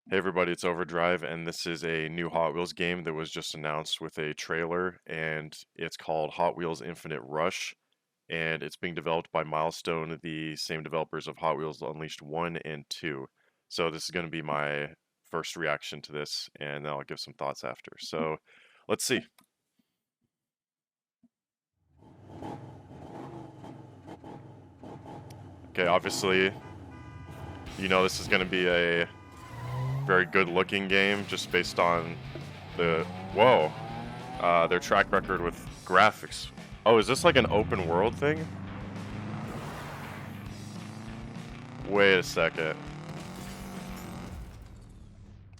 Hey everybody, it's Overdrive, and this is a new Hot Wheels game that was just announced with a trailer, and it's called Hot Wheels Infinite Rush, and it's being developed by Milestone, the same developers of Hot Wheels Unleashed 1 and 2. So this is going to be my first reaction to this, and then I'll give some thoughts after. So let's see. Okay, obviously, this is going to be a very good looking game just based on whoa, their track record with graphics. Oh, is this like an open world thing? Wait a second.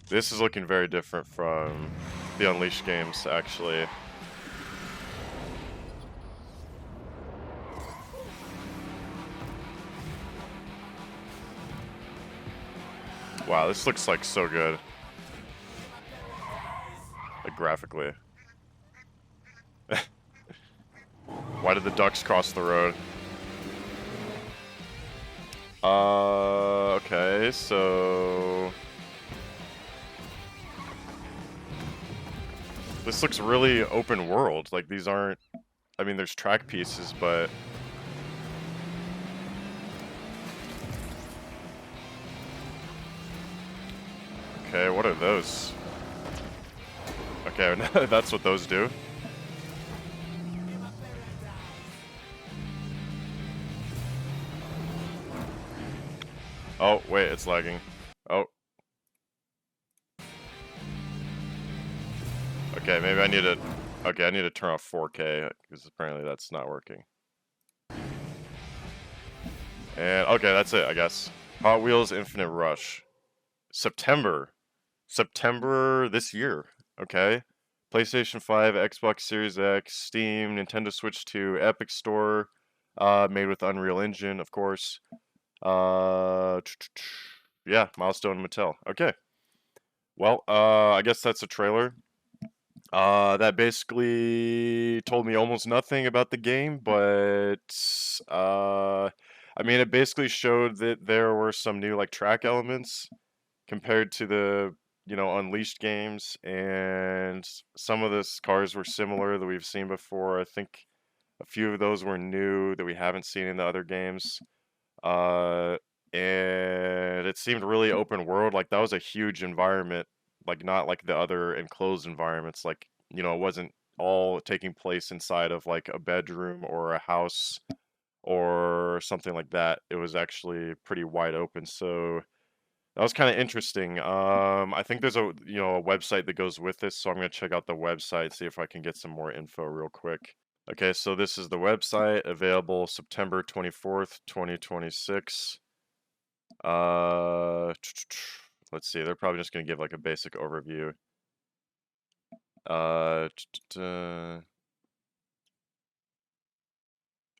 This is looking very different from the Unleashed games, actually. Wow, this looks like so good. Like graphically. Why did the ducks cross the road? Okay, so this looks really open world. Like these aren't, I mean, there's track pieces, but okay, what are those? Okay, that's what those do. Oh, wait, it's lagging. Oh. Okay, maybe I need to... Okay, I need to turn off 4K, because apparently that's not working. And, okay, that's it, I guess. Hot Wheels Infinite Rush. September. September this year. Okay. PlayStation 5, Xbox Series X, Steam, Nintendo Switch 2, Epic Store, made with Unreal Engine, of course. Yeah, Milestone Mattel. Okay. Well, I guess that's a trailer. That basically told me almost nothing about the game, but I mean, it basically showed that there were some new like track elements compared to the Unleashed games, and some of the cars were similar that we've seen before. I think a few of those were new that we haven't seen in the other games. Uh, and it seemed really open world. Like that was a huge environment, like not like the other enclosed environments. Like, it wasn't all taking place inside of like a bedroom or a house or something like that. It was actually pretty wide open. So that was kind of interesting. I think there's a website that goes with this, so I'm gonna check out the website, see if I can get some more info real quick. Okay, so this is the website, available September 24th, 2026. Uh, let's see, they're probably just gonna give like a basic overview. Uh,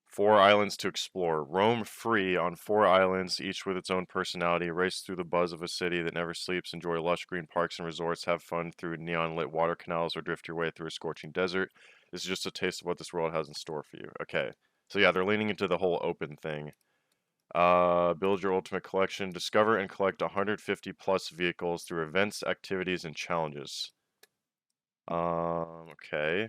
4 islands to explore. Roam free on 4 islands, each with its own personality. Race through the buzz of a city that never sleeps. Enjoy lush green parks and resorts. Have fun through neon-lit water canals or drift your way through a scorching desert. This is just a taste of what this world has in store for you. Okay. So yeah, they're leaning into the whole open thing. Build your ultimate collection. Discover and collect 150 plus vehicles through events, activities, and challenges. Okay.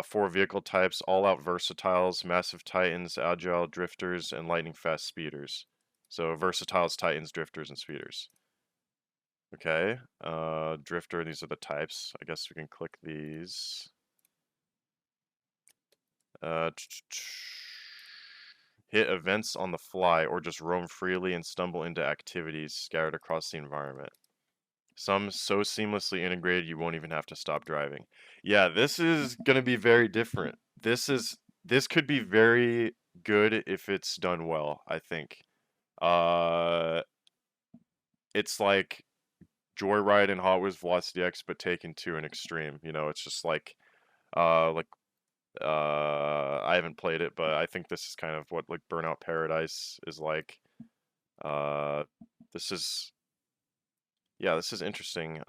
4 vehicle types, all-out versatiles, massive titans, agile drifters, and lightning-fast speeders. So versatiles, titans, drifters, and speeders. Okay, drifter, these are the types. I guess we can click these. Uh, Hit events on the fly, or just roam freely and stumble into activities scattered across the environment. Some so seamlessly integrated you won't even have to stop driving. Yeah, this is gonna be very different. This could be very good if it's done well, I think. Uh it's like Joyride and Hot Wheels Velocity X but taken to an extreme. It's just like I haven't played it, but I think this is kind of what like Burnout Paradise is like. Uh this is yeah, this is interesting.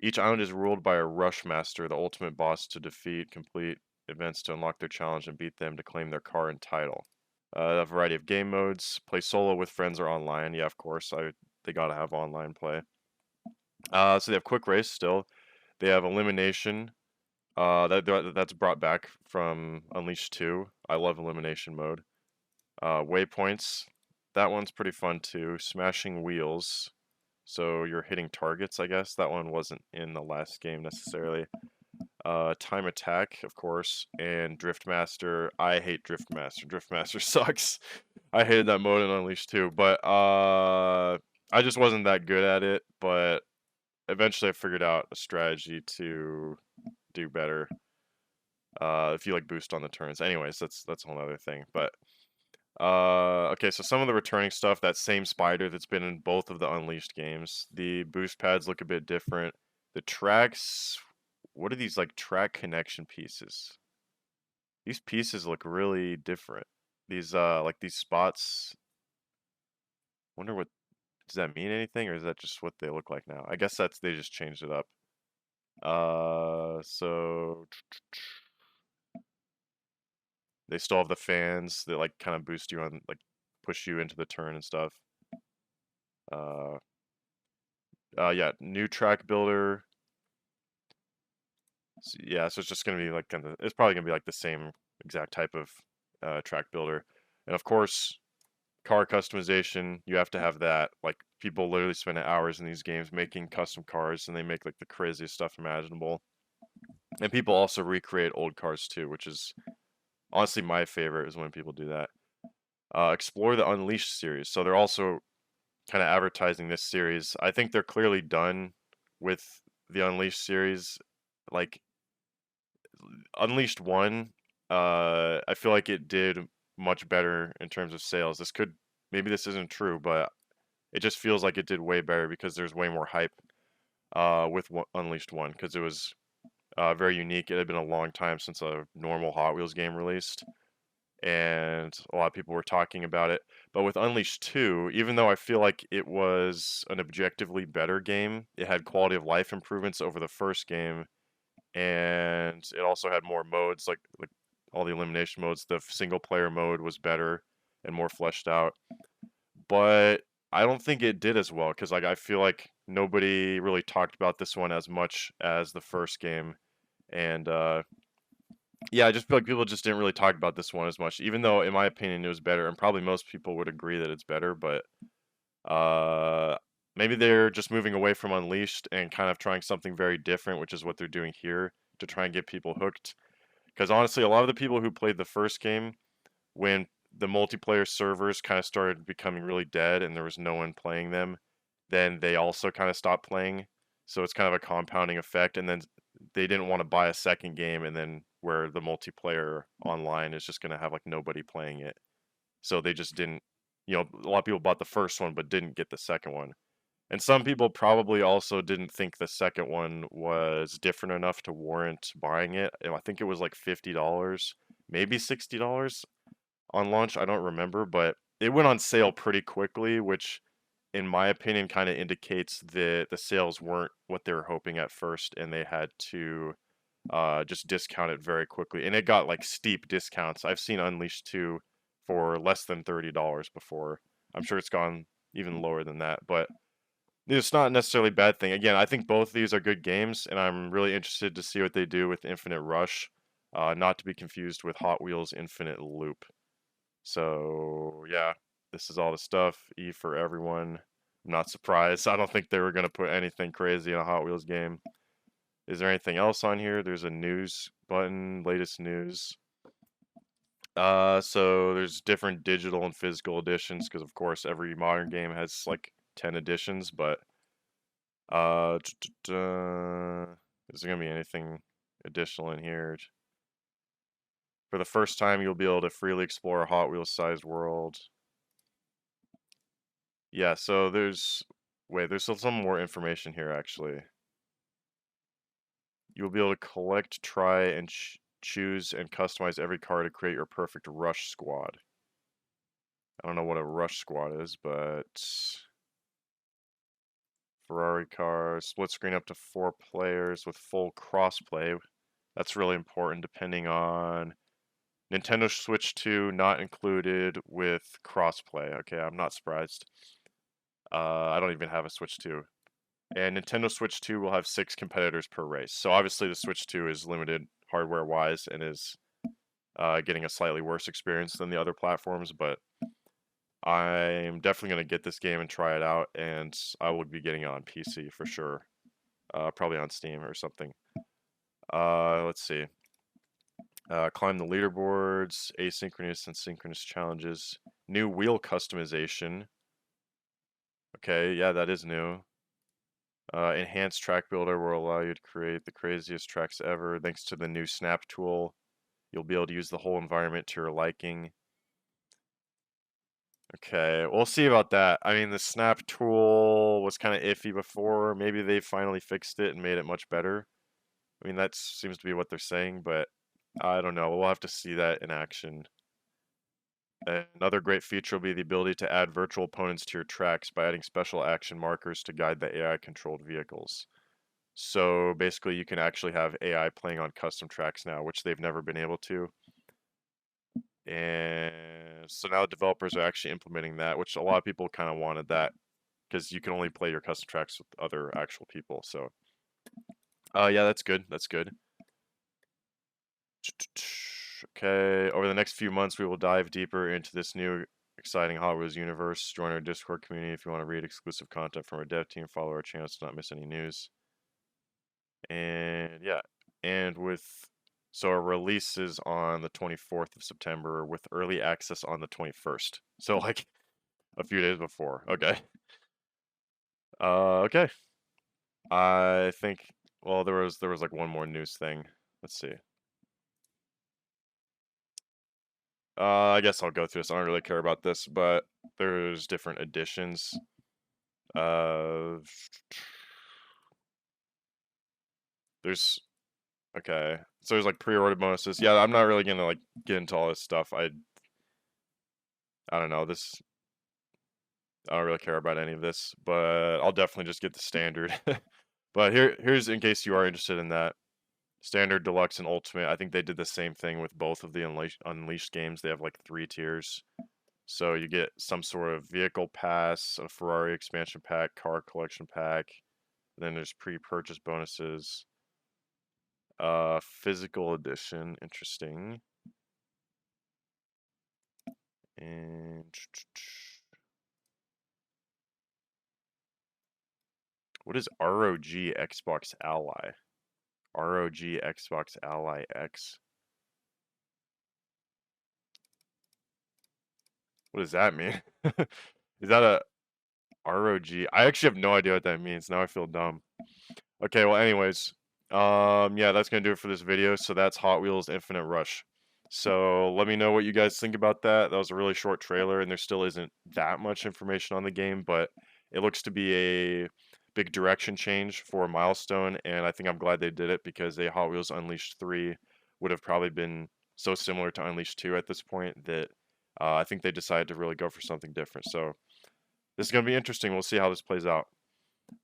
Each island is ruled by a rush master, the ultimate boss to defeat, complete events to unlock their challenge and beat them to claim their car and title. A variety of game modes. Play solo with friends or online. Yeah, of course. I they gotta have online play. So they have quick race still. They have elimination. That's brought back from Unleashed 2. I love elimination mode. Waypoints. That one's pretty fun too. Smashing wheels. So you're hitting targets, I guess. That one wasn't in the last game necessarily. Time attack, of course, and Driftmaster. I hate Driftmaster. Driftmaster sucks. I hated that mode in Unleashed too, but I just wasn't that good at it. But eventually, I figured out a strategy to do better. If you like boost on the turns. Anyways, that's a whole other thing. But okay, so some of the returning stuff, that same spider that's been in both of the Unleashed games. The boost pads look a bit different. The tracks, what are these like track connection pieces? These pieces look really different. These like these spots. Wonder what does that mean anything or is that just what they look like now? I guess that's they just changed it up. So they still have the fans that like kind of boost you on like push you into the turn and stuff. Uh yeah, new track builder. So, yeah, so it's just gonna be like it's probably gonna be like the same exact type of track builder. And of course, car customization, you have to have that. Like people literally spend hours in these games making custom cars and they make like the craziest stuff imaginable. And people also recreate old cars too, which is honestly my favorite is when people do that. Explore the Unleashed series. So they're also kind of advertising this series. I think they're clearly done with the Unleashed series. Like Unleashed 1, I feel like it did much better in terms of sales. Maybe this isn't true, but it just feels like it did way better because there's way more hype with Unleashed 1 because it was very unique. It had been a long time since a normal Hot Wheels game released, and a lot of people were talking about it. But with Unleashed 2, even though I feel like it was an objectively better game, it had quality of life improvements over the first game, and it also had more modes, like all the elimination modes. The single player mode was better and more fleshed out, but I don't think it did as well because like I feel like nobody really talked about this one as much as the first game, and yeah, I just feel like people just didn't really talk about this one as much, even though in my opinion it was better, and probably most people would agree that it's better, but uh, maybe they're just moving away from Unleashed and kind of trying something very different, which is what they're doing here to try and get people hooked. Because honestly, a lot of the people who played the first game, when the multiplayer servers kind of started becoming really dead and there was no one playing them, then they also kind of stopped playing. So it's kind of a compounding effect. And then they didn't want to buy a second game, and then where the multiplayer online is just going to have like nobody playing it. So they just didn't, a lot of people bought the first one but didn't get the second one. And some people probably also didn't think the second one was different enough to warrant buying it. I think it was like $50, maybe $60 on launch. I don't remember, but it went on sale pretty quickly, which in my opinion kind of indicates that the sales weren't what they were hoping at first and they had to just discount it very quickly. And it got like steep discounts. I've seen Unleashed 2 for less than $30 before. I'm sure it's gone even lower than that, but it's not necessarily a bad thing. Again, I think both of these are good games, and I'm really interested to see what they do with Infinite Rush, not to be confused with Hot Wheels Infinite Loop. So, yeah, this is all the stuff. E for everyone. I'm not surprised. I don't think they were going to put anything crazy in a Hot Wheels game. Is there anything else on here? There's a news button, latest news. So there's different digital and physical editions because of course every modern game has like 10 editions, but is there gonna be anything additional in here? For the first time, you'll be able to freely explore a Hot Wheels-sized world. Yeah, so there's still some more information here actually. You'll be able to collect, try, and choose and customize every car to create your perfect rush squad. I don't know what a rush squad is, but Ferrari car, split screen up to 4 players with full crossplay. That's really important depending on Nintendo Switch 2 not included with crossplay. Okay, I'm not surprised. I don't even have a Switch 2. And Nintendo Switch 2 will have 6 competitors per race. So obviously the Switch 2 is limited hardware-wise and is getting a slightly worse experience than the other platforms, but I'm definitely going to get this game and try it out, and I will be getting it on PC for sure. Probably on Steam or something. Let's see. Climb the leaderboards, asynchronous and synchronous challenges, new wheel customization. Okay, yeah, that is new. Enhanced track builder will allow you to create the craziest tracks ever. Thanks to the new snap tool, you'll be able to use the whole environment to your liking. Okay, we'll see about that. I mean, the snap tool was kind of iffy before. Maybe they finally fixed it and made it much better. I mean, that seems to be what they're saying, but I don't know. We'll have to see that in action. Another great feature will be the ability to add virtual opponents to your tracks by adding special action markers to guide the AI-controlled vehicles. So basically, you can actually have AI playing on custom tracks now, which they've never been able to. And so now developers are actually implementing that, which a lot of people kind of wanted that because you can only play your custom tracks with other actual people. So, yeah, that's good. That's good. Okay, over the next few months, we will dive deeper into this new exciting Hot Wheels universe. Join our Discord community if you want to read exclusive content from our dev team. Follow our channels to not miss any news. And yeah, and so our release is on the 24th of September with early access on the 21st. So like a few days before. Okay. Okay. I think well there was like one more news thing. Let's see. I guess I'll go through this. I don't really care about this, but there's different editions. Uh, there's okay. So there's like pre-order bonuses. Yeah, I'm not really gonna like get into all this stuff. I don't know. I don't really care about any of this, but I'll definitely just get the standard. But here's in case you are interested in that. Standard, Deluxe, and Ultimate. I think they did the same thing with both of the Unleashed games. They have like 3 tiers. So you get some sort of vehicle pass, a Ferrari expansion pack, car collection pack. Then there's pre-purchase bonuses. Physical edition, interesting. And what is ROG Xbox Ally? ROG Xbox Ally X. What does that mean? Is that a ROG? I actually have no idea what that means. Now I feel dumb. Okay, well anyways, yeah, that's gonna do it for this video. So that's Hot Wheels Infinite Rush. So let me know what you guys think about that. That was a really short trailer, and there still isn't that much information on the game, but it looks to be a big direction change for a Milestone, and I think I'm glad they did it because a Hot Wheels Unleashed 3 would have probably been so similar to Unleashed 2 at this point that I think they decided to really go for something different. So this is going to be interesting. We'll see how this plays out.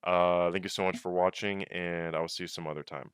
Thank you so much for watching, and I will see you some other time.